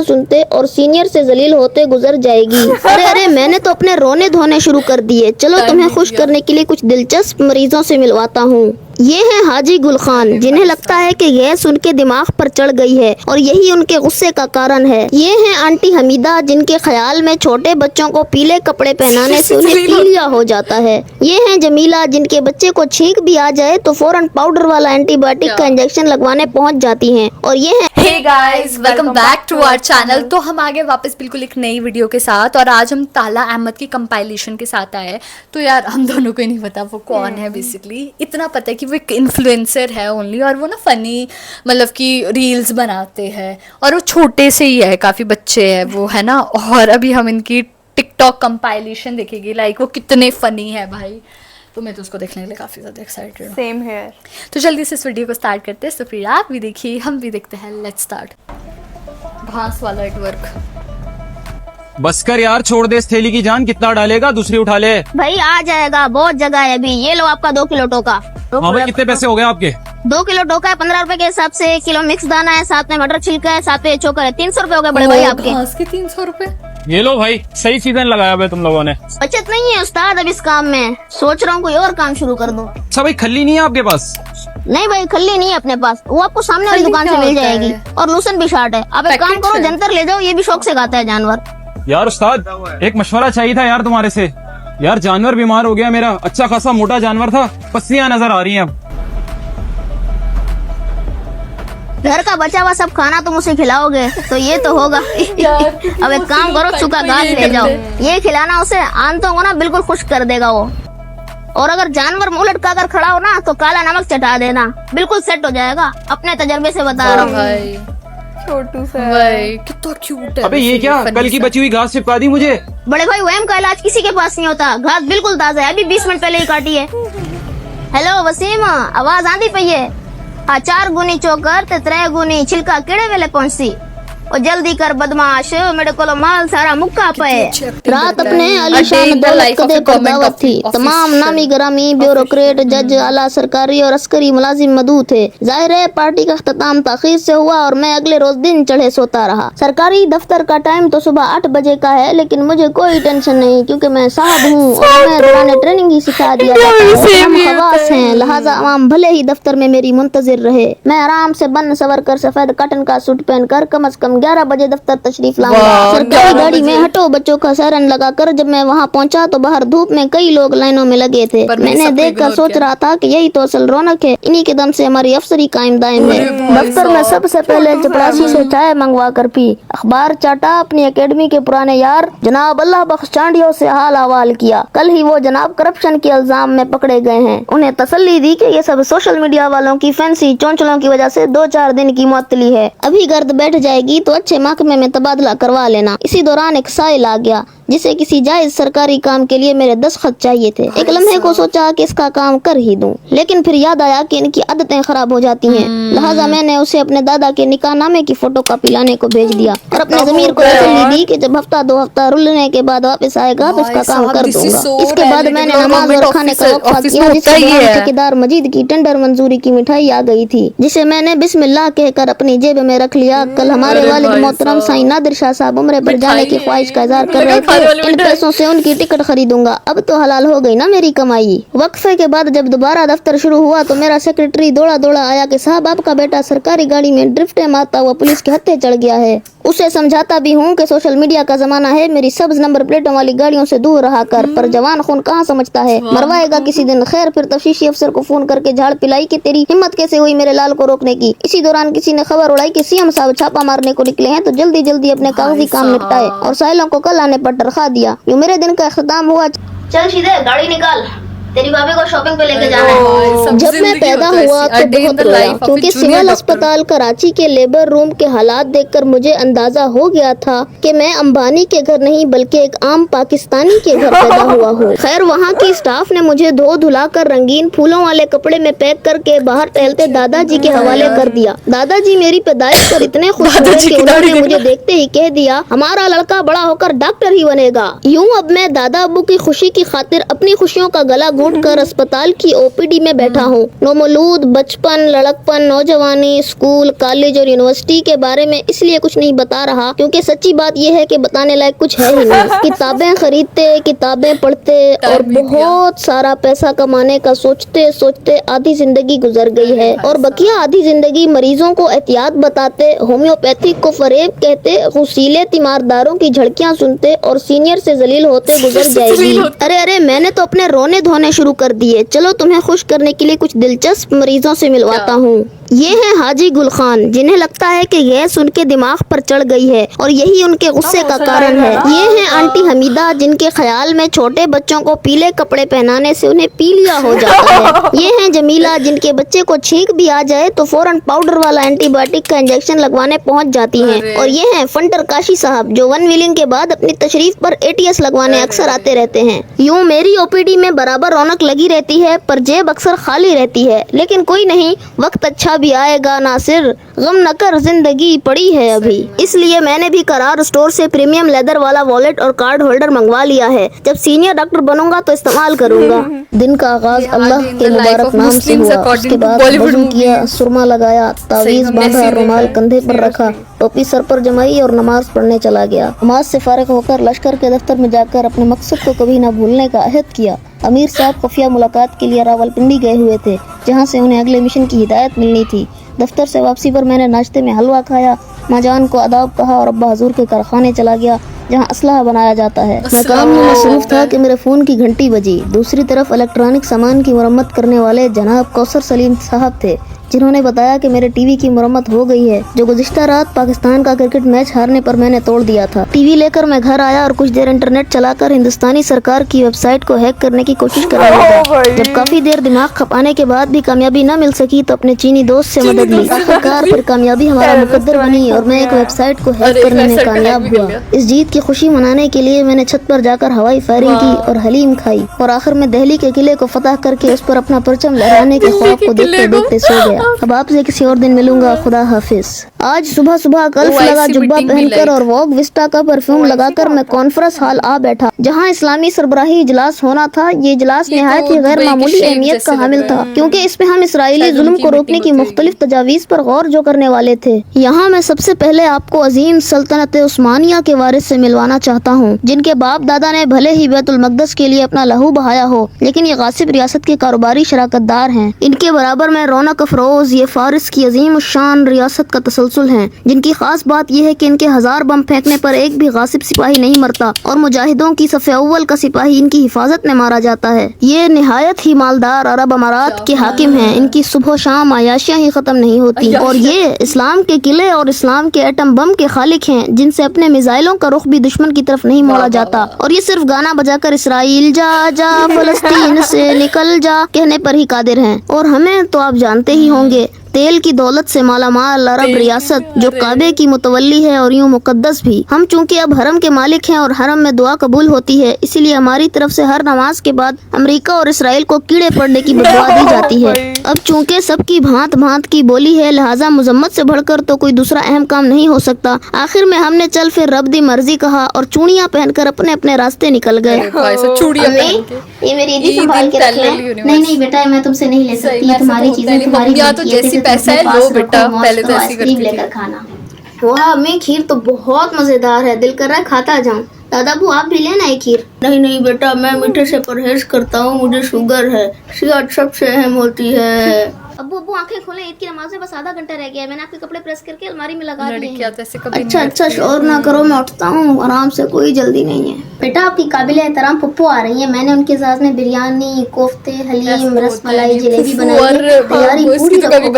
सुनते और सीनियर से जलील होते गुजर जाएगी। अरे अरे मैंने तो अपने रोने धोने शुरू कर दिए। चलो तुम्हें खुश करने के लिए कुछ दिलचस्प मरीजों से मिलवाता हूँ। ये हैं हाजी गुल खान, जिन्हें लगता है कि गैस उनके दिमाग पर चढ़ गई है और यही उनके गुस्से का कारण है। ये हैं आंटी हमीदा, जिनके ख्याल में छोटे बच्चों को पीले कपड़े पहनाने से उन्हें पीलिया हो जाता है। ये हैं जमीला, जिनके बच्चे को छींक भी आ जाए तो फौरन पाउडर वाला एंटीबायोटिक का इंजेक्शन लगवाने पहुंच जाती हैं। और ये हैं hey guys, welcome back to our channel. तो हम आगे वापस बिल्कुल एक नई वीडियो के साथ, और आज हम ताला अहमद की कंपाइलेशन के साथ आए हैं। तो यार हम दोनों को ही नहीं पता वो कौन है। बेसिकली इतना पता है कि वो एक इन्फ्लुएंसर है ओनली, और वो ना फनी मतलब कि रील्स बनाते हैं, और वो छोटे से ही है, काफ़ी बच्चे हैं वो, है ना। और अभी हम इनकी टिकटॉक कंपाइलेशन देखेंगे, लाइक वो कितने फनी है भाई। तो मैं तो उसको देखने के लिए काफ़ी ज़्यादा एक्साइटेड हूँ। Same here. तो जल्दी से इस वीडियो को स्टार्ट करते हैं। तो फिर आप भी देखिए, हम भी देखते हैं। Let's start. भांस वाला एक वर्क। बस कर यार, छोड़ दे इस थैली की जान। कितना डालेगा, दूसरी उठा ले। भाई आ जाएगा, बहुत जगह है अभी। ये लो आपका 2 किलो टोका। हाँ भाई, कितने पैसे हो गए आपके? 2 किलो टोका है 15 रुपए के हिसाब से। 1 किलो मिक्स दाना है, साथ में मटर छिलका है, साथ में चोकर है। 300 रुपए हो गए बड़े भाई आपके। भांस के 300 रुपए। ये लो भाई, सही सीजन लगाया भाई तुम लोगों ने। बचत नहीं है उस्ताद अब इस काम में। सोच रहा हूँ कोई और काम शुरू कर दूं। अच्छा भाई, खल्ली नहीं है आपके पास? नहीं भाई, खल्ली नहीं है अपने पास। वो आपको सामने वाली खल्ली दुकान से क्या मिल होता है? जाएगी। और लूसन भी शार्ट है। आप एक काम पैकेट करो, है? जंतर ले जाओ, ये भी शौक से खाता है जानवर। यार उस्ताद, एक मशवरा चाहिए था यार तुम्हारे से। यार जानवर बीमार हो गया मेरा, अच्छा खासा मोटा जानवर था, पस्सियां नजर आ रही हैं अब। घर का बचा हुआ सब खाना तुम उसे खिलाओगे तो ये तो होगा। अब एक काम करो, सूखा घास ले जाओ, ये खिलाना उसे। आंतों को ना बिल्कुल खुश कर देगा वो। और अगर जानवर मुंह लटका कर खड़ा हो ना तो काला नमक चटा देना, बिल्कुल सेट हो जाएगा। अपने तजर्बे से बता रहा हूँ। भाई छोटू सा भाई कितना क्यूट है। अबे ये क्या, कल की बची हुई घास चिपका दी मुझे। बड़े भाई वहम का इलाज किसी के पास नहीं होता। घास बिल्कुल ताजा है, अभी 20 मिनट पहले ही काटी है। हेलो वसीम, आवाज आंदी पई है? 4 गुनी चोकर ते 3 गुनी छिलका केड़े वेले पहुंची? और जल्दी कर बदमाश, मेरे को माल सारा मुक्का पे। रात अपने आलीशान दौलत कदे पर दावत थी। तमाम नामी ग्रामी ब्यूरोक्रेट, जज, आला सरकारी और अस्करी मुलाजिम मौजूद थे। जाहिर है पार्टी का अख्ताम ताखीर से हुआ और मैं अगले रोज दिन चढ़े सोता रहा। सरकारी दफ्तर का टाइम तो सुबह 8 बजे का है, लेकिन मुझे कोई टेंशन नहीं क्योंकि मैं साहब हूँ और मैं दौरान ट्रेनिंग ही सिखा दिया जाता है। हम खवास हैं, लिहाजा आवाम भले ही दफ्तर में मेरी मुंतजिर रहे। मैं आराम से बन सवर कर सफेद कॉटन का सूट पहनकर कम से कम 11 बजे दफ्तर तशरीफ लाऊंगा। सरकारी गाड़ी में हटो बच्चों का सायरन लगाकर जब मैं वहाँ पहुँचा तो बाहर धूप में कई लोग लाइनों में लगे थे। मैंने देखकर सोच रहा था कि यही तो असल रौनक है, इन्हीं के दम से हमारी अफसरी कायम दायम है। दफ्तर में सबसे पहले चपरासी से चाय मंगवा कर पी, अखबार चाटा, अपनी एकेडमी के पुराने यार जनाब अल्लाह बख्श चांडियों से हाल अहवाल किया। कल ही वो जनाब करप्शन के इल्जाम में पकड़े गए हैं। उन्हें तसल्ली दी कि ये सब सोशल मीडिया वालों की फैंसी चौंचलों की वजह से 2-4 दिन की मुअत्तली है। अभी गर्द बैठ जाएगी तो अच्छे महकमे में तबादला करवा लेना। इसी दौरान एक साइल आ गया जिसे किसी जायज सरकारी काम के लिए मेरे दस्तखत चाहिए थे। एक लम्हे को सोचा कि इसका काम कर ही दूं, लेकिन फिर याद आया कि इनकी आदतें खराब हो जाती हैं। लिहाजा मैंने उसे अपने दादा के निकाहनामे की फोटोकॉपी लाने को भेज दिया और अपने ज़मीर को तसल्ली दी कि जब हफ्ता 2 हफ्ता रुलने के बाद वापस आएगा तो इसका काम कर दूंगा। इसके बाद मैंने नमाज और खाने का वक्फा किया, जिसके दौरान ठेकेदार मजीद की टेंडर मंजूरी की मिठाई आ गई थी, जिसे मैंने बिस्मिल्लाह कहकर अपनी जेब में रख लिया। कल हमारे वालिद मोहतरम साईं नादिर शाह साहब उम्रे पर जाने की ख्वाहिश का इजहार कर रहे थे। इन पैसों से उनकी टिकट खरीदूंगा। अब तो हलाल हो गई ना मेरी कमाई। वक्फे के बाद जब दोबारा दफ्तर शुरू हुआ तो मेरा सेक्रेटरी दौड़ा दौड़ा आया कि साहब आपका बेटा सरकारी गाड़ी में ड्रिफ्टें मारता हुआ पुलिस के हत्थे चढ़ गया है। उसे समझाता भी हूँ कि सोशल मीडिया का जमाना है, मेरी सब्ज नंबर प्लेटों वाली गाड़ियों से दूर रहा कर, पर जवान खून कहाँ समझता है, मरवाएगा किसी दिन। खैर फिर तफ्तीशी अफसर को फोन करके झाड़ पिलाई कि तेरी हिम्मत कैसे हुई मेरे लाल को रोकने की। इसी दौरान किसी ने खबर उड़ाई कि सीएम साहब छापा मारने को निकले हैं, तो जल्दी जल्दी अपने कागजी काम निपटाए और साहिलों को कल आने पर तरखा दिया। यूँ मेरे दिन का इख्तिताम हुआ। चल सीधे गाड़ी निकाल, तेरी भाभी को शॉपिंग पे लेके जाना है। जब मैं पैदा हुआ तो बहुत रोया क्योंकि सिविल अस्पताल कराची के लेबर रूम के हालात देखकर मुझे अंदाजा हो गया था कि मैं अंबानी के घर नहीं बल्कि एक आम पाकिस्तानी के घर पैदा हुआ हूँ। खैर वहाँ की स्टाफ ने मुझे धो धुला कर रंगीन फूलों वाले कपड़े में पैक करके बाहर टहलते दादाजी के हवाले कर दिया। दादाजी मेरी पैदाइश पर इतने खुश हुए कि उन्होंने मुझे देखते ही कह दिया हमारा लड़का बड़ा होकर डॉक्टर ही बनेगा। यूँ अब मैं दादा अब्बू की खुशी की खातिर अपनी खुशियों का गला घुटकर अस्पताल की ओपीडी में बैठा हूँ। नौमौलूद, बचपन, लड़कपन, नौजवानी, स्कूल, कॉलेज और यूनिवर्सिटी के बारे में इसलिए कुछ नहीं बता रहा क्योंकि सच्ची बात यह है कि बताने लायक कुछ है ही नहीं। किताबें खरीदते, किताबें पढ़ते और बहुत सारा पैसा कमाने का सोचते सोचते आधी जिंदगी गुजर गई है और बकिया आधी जिंदगी मरीजों को एहतियात बताते, होम्योपैथिक को फरेब कहते, गुस्सीले तीमारदारों की झड़कियां सुनते और सीनियर से जलील होते गुजर जाएगी। अरे अरे, मैंने तो अपने रोने धोने शुरू कर दिए। चलो तुम्हें खुश करने के लिए कुछ दिलचस्प मरीजों से मिलवाता हूँ। ये हैं हाजी गुल खान, जिन्हें लगता है कि गैस उनके दिमाग पर चढ़ गई है और यही उनके गुस्से का कारण है। ये हैं आंटी हमीदा, जिनके ख्याल में छोटे बच्चों को पीले कपड़े पहनाने से उन्हें पीलिया हो जाता है। ये हैं जमीला, जिनके बच्चे को छींक भी आ जाए तो फौरन पाउडर वाला एंटीबायोटिक का इंजेक्शन लगवाने पहुंच जाती हैं। और ये हैं फंटर काशी साहब, जो वन व्हीलिंग के बाद अपनी तशरीफ पर ATS लगवाने अक्सर आते रहते हैं। यूँ मेरी ओपीडी में बराबर रौनक लगी रहती है पर जेब अक्सर खाली रहती है, लेकिन कोई नहीं, वक्त अच्छा भी आएगा नासिर, गम न कर, जिंदगी पड़ी है अभी। इसलिए मैंने भी करार स्टोर से प्रीमियम लेदर वाला वॉलेट और कार्ड होल्डर मंगवा लिया है। जब सीनियर डॉक्टर बनूंगा तो इस्तेमाल करूंगा। दिन का आगाज अल्लाह के मुबारक नाम से हुआ। उसके बाद वजू किया, सुरमा लगाया, तावीज बांधा, रुमाल कंधे पर रखा, टोपी सर पर जमाई और नमाज पढ़ने चला गया। नमाज से फारिग होकर लश्कर के दफ्तर में जाकर अपने मकसद को कभी न भूलने का अहद किया। अमीर साहब खुफिया मुलाकात के लिए रावलपिंडी गए हुए थे, जहां से उन्हें अगले मिशन की हिदायत मिलनी थी। दफ्तर से वापसी पर मैंने नाश्ते में हलवा खाया, माँ जान को आदाब कहा और अब्बा हजूर के कारखाने चला गया जहाँ असलहा बनाया जाता है। मैं काम में मसरूफ था कि मेरे फोन की घंटी बजी। दूसरी तरफ इलेक्ट्रॉनिक सामान की मरम्मत करने वाले जनाब कौसर सलीम साहब थे, जिन्होंने बताया कि मेरे टीवी की मरम्मत हो गई है, जो गुज़िश्ता रात पाकिस्तान का क्रिकेट मैच हारने पर मैंने तोड़ दिया था। टीवी लेकर मैं घर आया और कुछ देर इंटरनेट चलाकर हिंदुस्तानी सरकार की वेबसाइट को हैक करने की कोशिश कर रहा था। जब काफी देर दिमाग खपाने के बाद भी कामयाबी न मिल सकी तो अपने चीनी दोस्त से मदद ली। आखिरकार फिर कामयाबी हमारा मुकद्दर बनी और मैं एक वेबसाइट को हैक करने में कामयाब हुआ। इस जीत की खुशी मनाने के लिए मैंने छत पर जाकर हवाई फायरिंग की और हलीम खाई और आखिर में दिल्ली के किले को फतह करके उस पर अपना परचम लहराने के ख्वाब को देखते देखते सो गया। अब आपसे किसी और दिन मिलूंगा। खुदा हाफिज। आज सुबह सुबह गल्फ लगा जुब्बा पहनकर और वॉग विस्टा का परफ्यूम लगाकर मैं कॉन्फ्रेंस हॉल आ बैठा, जहां इस्लामी सरबराही इजलास होना था। ये इजलास निहायत ही गैर मामूली अहमियत का हामिल था, क्योंकि इसमें हम इसराइली जुल्म को रोकने की मुख्तलिफ तजावीज़ पर गौर जो करने वाले थे। यहाँ मैं सबसे पहले आपको अजीम सल्तनत उस्मानिया के वारिस से मिलवाना चाहता हूँ, जिनके बाप दादा ने भले ही बैतुल मक़दस के लिए अपना लहू बहाया हो, लेकिन ये गासिब रियासत के कारोबारी शराकतदार हैं। इनके बराबर में रौनक अफरोज ये फारिस की अजीम शान रियासत का तसलसल है, जिनकी खास बात यह है कि इनके 1000 बम फेंकने पर एक भी गासिब सिपाही नहीं मरता और मुजाहिदों की सफ़े अव्वल का सिपाही इनकी हिफाजत में मारा जाता है। ये निहायत ही मालदार अरब अमारात के हाकिम हैं। इनकी सुबह शाम आयाशियाँ ही खत्म नहीं होती और ये इस्लाम के किले और इस्लाम के एटम बम के खालिक हैं, जिनसे अपने मिसाइलों का रुख भी दुश्मन की तरफ नहीं मोड़ा जाता। और ये सिर्फ गाना बजाकर इसराइल जा जा फलस्तीन से निकल जा कहने पर ही कादिर हैं। और हमें तो आप जानते ही होंगे, तेल की दौलत से मालामाल अरब रियासत जो काबे की मुतवल्ली है और यूं मुकद्दस भी। हम चूंकि अब हरम के मालिक हैं और हरम में दुआ कबूल होती है, इसीलिए हमारी तरफ से हर नमाज के बाद अमेरिका और इसराइल को कीड़े पड़ने की बदुआ दी जाती है। अब चूंकि सबकी भांत भांत की बोली है, लिहाजा मुजम्मत से बढ़कर तो कोई दूसरा अहम काम नहीं हो सकता। आखिर में हमने चल फिर रब दी मर्जी कहा और चूड़ियाँ पहनकर अपने अपने रास्ते निकल गए। ये मेरी ईदी संभाल के रख लें। नहीं बेटा, मैं तुमसे नहीं ले सकती, तुम्हारी चीजें तुम्हारी पैसा है, लो बेटा, पहले तो ऐसी करती लेकर खाना। वाह अम्मी, खीर तो बहुत मजेदार है, दिल कर रहा है खाता जाऊं। दादा बू आप भी लेना है खीर। नहीं बेटा, मैं मीठे से परहेज करता हूँ, मुझे शुगर है, सेहत सबसे अहम होती है। अब्बू आंखें खोलें, ईद की नमाज में बस आधा घंटा रह गया है। मैंने आपके कपड़े प्रेस करके अलमारी में लगा दिए हैं। अच्छा शोर ना करो, मैं उठता हूँ आराम से, कोई जल्दी नहीं है। बेटा आपकी काबिले एहतराम पप्पू आ रही है, मैंने उनके साथ में बिरयानी, कोफ्ते, हलीम, रसमलाई, जलेबी बनाई है। तैयारी पूरी रखो।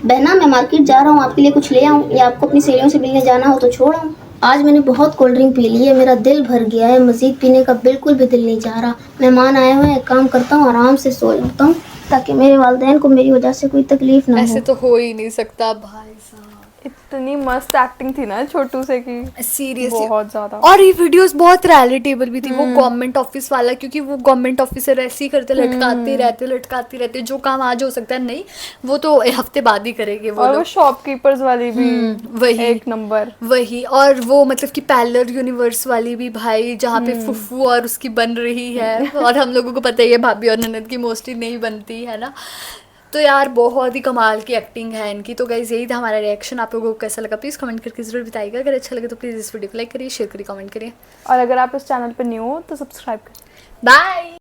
बहना मैं मार्केट जा रहा हूँ, आपके लिए कुछ ले आऊँ या आपको अपनी सहेलियों से मिलने जाना हो तो छोड़ आऊँ। आज मैंने बहुत कोल्ड ड्रिंक पी ली है, मेरा दिल भर गया है, मजीद पीने का बिल्कुल भी दिल नहीं जा रहा। मेहमान आए हुए हैं, एक काम करता हूँ, आराम से सो जाता हूँ ताकि मेरे वालिदैन को मेरी वजह से कोई तकलीफ ना हो। ऐसे तो हो ही नहीं सकता भाई साहब। इतनी मस्त एक्टिंग थी ना छोटू से की, सीरियसली बहुत ज्यादा। और ये वीडियोस बहुत रिलेटेबल भी थी। वो गवर्नमेंट ऑफिस वाला, क्योंकि वो गवर्नमेंट ऑफिसर ऐसे ही करते, लटकाते रहते, जो काम आज हो सकता है नहीं वो तो हफ्ते बाद ही करेंगे वो और वो लोग। शॉपकीपर्स वाली भी वही एक नंबर। वही, और वो मतलब कि पैरेलल यूनिवर्स वाली भी भाई, जहाँ पे फुफ्फू और उसकी बन रही है और हम लोगों को पता ही है भाभी और ननद की मोस्टली नहीं बनती है ना। तो यार बहुत ही कमाल की एक्टिंग है इनकी। तो गाइस यही था हमारा रिएक्शन। आप लोगों को कैसा लगा प्लीज़ कमेंट करके जरूर बताइएगा। अगर अच्छा लगे तो प्लीज़ इस वीडियो को लाइक करिए, शेयर करिए, कमेंट करिए। और अगर आप इस चैनल पर न्यू हो तो सब्सक्राइब करें। बाय।